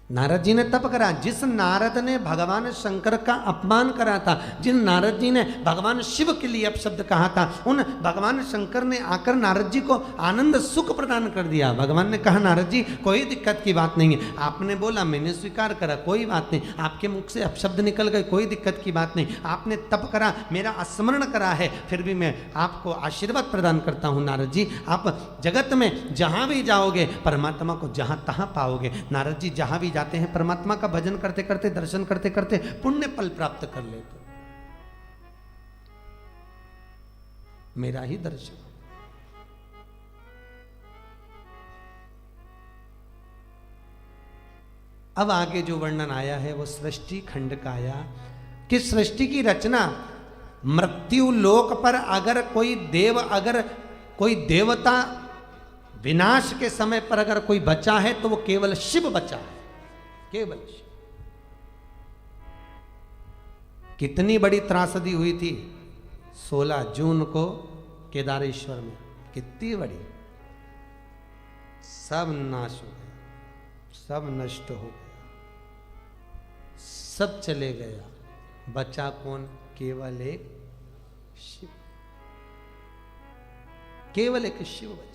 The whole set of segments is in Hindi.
नारद जी ने तप करा। जिस नारद ने भगवान शंकर का अपमान करा था, जिन नारद जी ने भगवान शिव के लिए अपशब्द कहा था, उन भगवान शंकर ने आकर नारद जी को आनंद सुख प्रदान कर दिया। भगवान ने कहा नारद जी कोई दिक्कत की बात नहीं है, आपने बोला मैंने स्वीकार करा, कोई बात नहीं, आपके मुख से अपशब्द निकल गए, कोई दिक्कत की बात नहीं, आपने तप करा, मेरा स्मरण करा है, फिर भी मैं आपको आशीर्वाद प्रदान करता हूँ नारद जी, आप जगत में जहाँ भी जाओगे परमात्मा को जहाँ तहाँ पाओगे। नारद जी जहाँ भी जाते हैं परमात्मा का भजन करते करते, दर्शन करते करते पुण्य फल प्राप्त कर लेते। मेरा ही दर्शन। अब आगे जो वर्णन आया है वो सृष्टि खंड का आया कि सृष्टि की रचना, मृत्यु लोक पर अगर कोई देव, अगर कोई देवता विनाश के समय पर अगर कोई बचा है तो वो केवल शिव बचा है, केवल शिव। कितनी बड़ी त्रासदी हुई थी 16 जून को केदारेश्वर में, कितनी बड़ी, सब नाश हो गया, सब नष्ट हो गया, सब चले गया, बचा कौन? केवल एक शिव, केवल एक शिव बचा।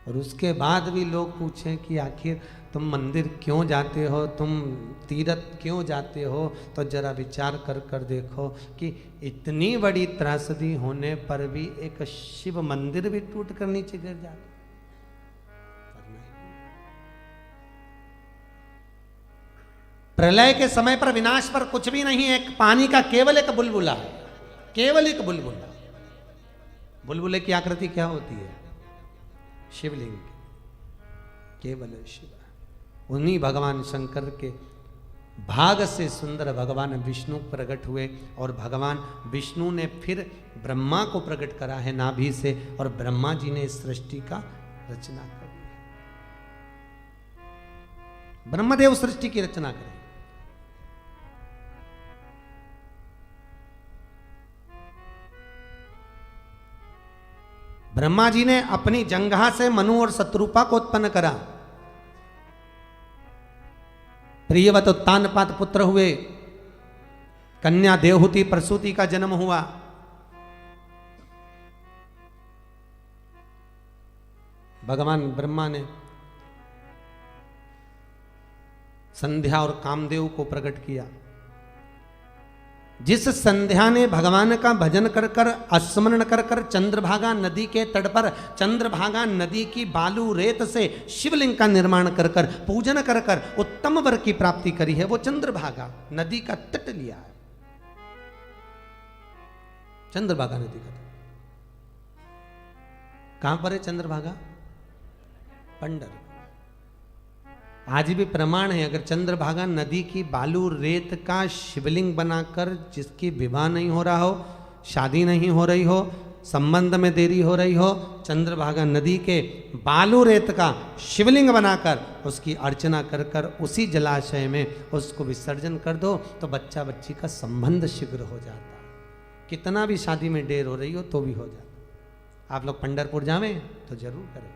और उसके बाद भी लोग पूछें कि आखिर तुम मंदिर क्यों जाते हो, तुम तीर्थ क्यों जाते हो, तो जरा विचार कर कर देखो कि इतनी बड़ी त्रासदी होने पर भी एक शिव मंदिर भी टूट कर नीचे गिर जाता। प्रलय के समय पर, विनाश पर कुछ भी नहीं है, एक पानी का केवल एक बुलबुला है, केवल एक बुलबुला। बुलबुले की आकृति क्या होती है? शिवलिंग, केवल शिव। उन्हीं भगवान शंकर के भाग से सुंदर भगवान विष्णु प्रकट हुए, और भगवान विष्णु ने फिर ब्रह्मा को प्रकट करा है नाभि से, और ब्रह्मा जी ने इस सृष्टि का रचना कर दी है। ब्रह्मदेव सृष्टि की रचना करें। ब्रह्मा जी ने अपनी जंघा से मनु और शत्रुपा को उत्पन्न करा। प्रियवत उत्तानपात पुत्र हुए, कन्या देवहूति प्रसूति का जन्म हुआ। भगवान ब्रह्मा ने संध्या और कामदेव को प्रकट किया। जिस संध्या ने भगवान का भजन कर कर, स्मरण कर कर चंद्रभागा नदी के तट पर, चंद्रभागा नदी की बालू रेत से शिवलिंग का निर्माण कर कर, पूजन कर कर उत्तम वर की प्राप्ति करी है, वो चंद्रभागा नदी का तट लिया है। चंद्रभागा नदी का तट कहां पर है? चंद्रभागा पंडर। आज भी प्रमाण है, अगर चंद्रभागा नदी की बालू रेत का शिवलिंग बनाकर जिसकी विवाह नहीं हो रहा हो, शादी नहीं हो रही हो, संबंध में देरी हो रही हो, चंद्रभागा नदी के बालू रेत का शिवलिंग बनाकर उसकी अर्चना कर कर उसी जलाशय में उसको विसर्जन कर दो तो बच्चा बच्ची का संबंध शीघ्र हो जाता। कितना भी शादी में देर हो रही हो तो भी हो जाता। आप लोग पंढरपुर जावें तो जरूर करें।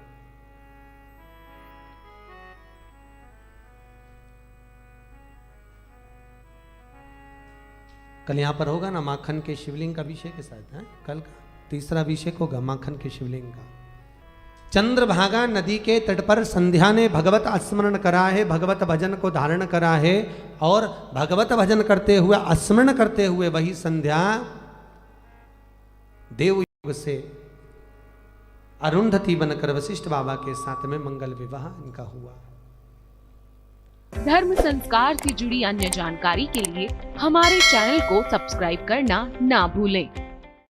कल यहाँ पर होगा ना माखन के शिवलिंग का अभिषेक के साथ है, कल का तीसरा अभिषेक होगा माखन के शिवलिंग का। चंद्रभागा नदी के तट पर संध्या ने भगवत स्मरण करा है, भगवत भजन को धारण करा है, और भगवत भजन करते हुए, स्मरण करते हुए वही संध्या देवयुग से अरुंधति बनकर वशिष्ठ बाबा के साथ में मंगल विवाह इनका हुआ। धर्म संस्कार से जुड़ी अन्य जानकारी के लिए हमारे चैनल को सब्सक्राइब करना ना भूलें।